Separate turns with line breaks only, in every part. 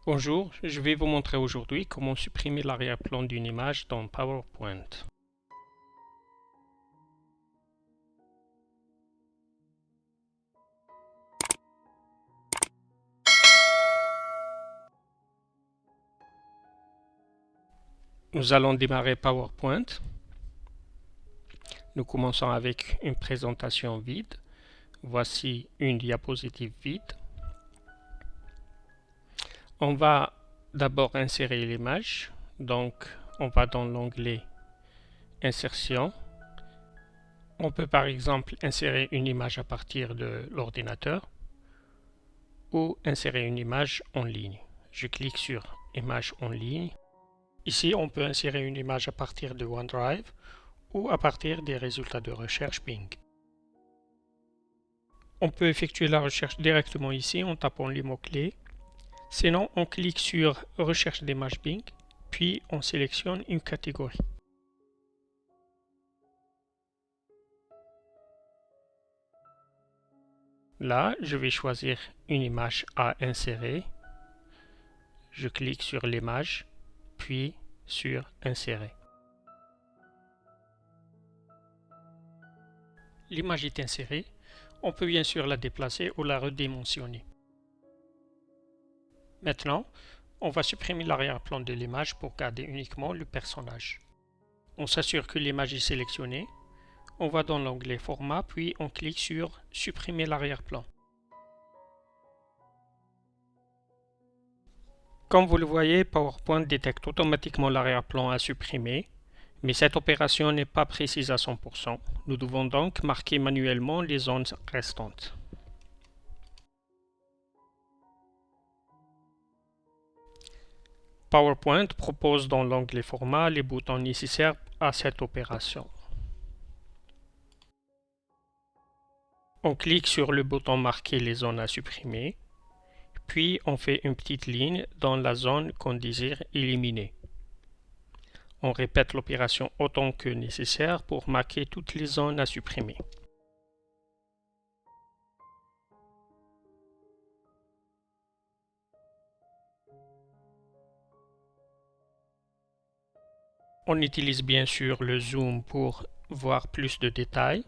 Bonjour, je vais vous montrer aujourd'hui comment supprimer l'arrière-plan d'une image dans PowerPoint. Nous allons démarrer PowerPoint. Nous commençons avec une présentation vide. Voici une diapositive vide. On va d'abord insérer l'image. Donc, on va dans l'onglet Insertion. On peut par exemple insérer une image à partir de l'ordinateur ou insérer une image en ligne. Je clique sur Image en ligne. Ici, on peut insérer une image à partir de OneDrive ou à partir des résultats de recherche Bing. On peut effectuer la recherche directement ici en tapant les mots-clés. Sinon, on clique sur Recherche d'images Bing, puis on sélectionne une catégorie. Là, je vais choisir une image à insérer. Je clique sur l'image, puis sur Insérer. L'image est insérée. On peut bien sûr la déplacer ou la redimensionner. Maintenant, on va supprimer l'arrière-plan de l'image pour garder uniquement le personnage. On s'assure que l'image est sélectionnée. On va dans l'onglet Format, puis on clique sur Supprimer l'arrière-plan. Comme vous le voyez, PowerPoint détecte automatiquement l'arrière-plan à supprimer, mais cette opération n'est pas précise à 100%. Nous devons donc marquer manuellement les zones restantes. PowerPoint propose dans l'onglet Format les boutons nécessaires à cette opération. On clique sur le bouton marquer les zones à supprimer, puis on fait une petite ligne dans la zone qu'on désire éliminer. On répète l'opération autant que nécessaire pour marquer toutes les zones à supprimer. On utilise bien sûr le zoom pour voir plus de détails.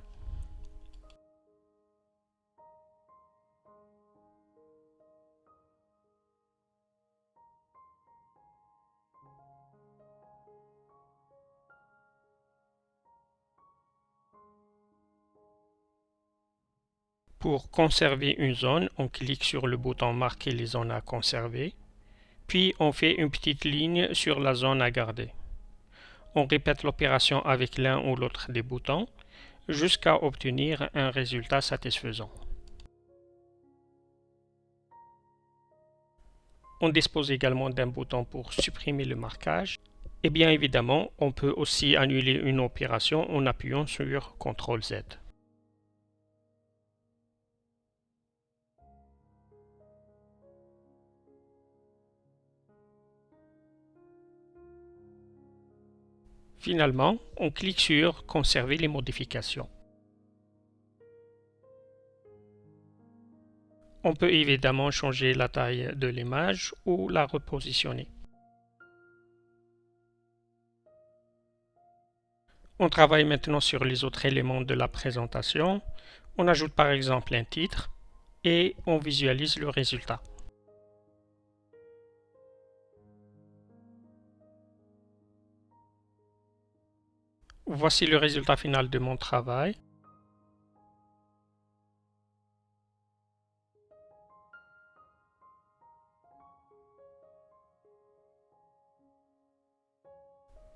Pour conserver une zone, on clique sur le bouton marquer les zones à conserver, puis on fait une petite ligne sur la zone à garder. On répète l'opération avec l'un ou l'autre des boutons jusqu'à obtenir un résultat satisfaisant. On dispose également d'un bouton pour supprimer le marquage. Et bien évidemment, on peut aussi annuler une opération en appuyant sur CTRL-Z. Finalement, on clique sur Conserver les modifications. On peut évidemment changer la taille de l'image ou la repositionner. On travaille maintenant sur les autres éléments de la présentation. On ajoute par exemple un titre et on visualise le résultat. Voici le résultat final de mon travail.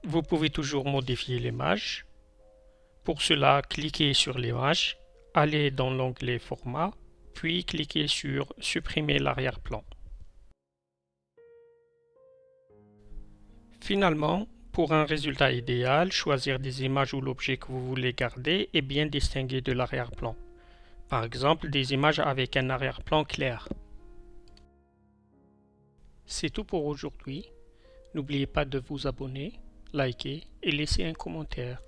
Vous pouvez toujours modifier l'image. Pour cela, cliquez sur l'image, allez dans l'onglet Format, puis cliquez sur Supprimer l'arrière-plan. Finalement, pour un résultat idéal, choisir des images ou l'objet que vous voulez garder est bien distingué de l'arrière-plan. Par exemple, des images avec un arrière-plan clair. C'est tout pour aujourd'hui. N'oubliez pas de vous abonner, liker et laisser un commentaire.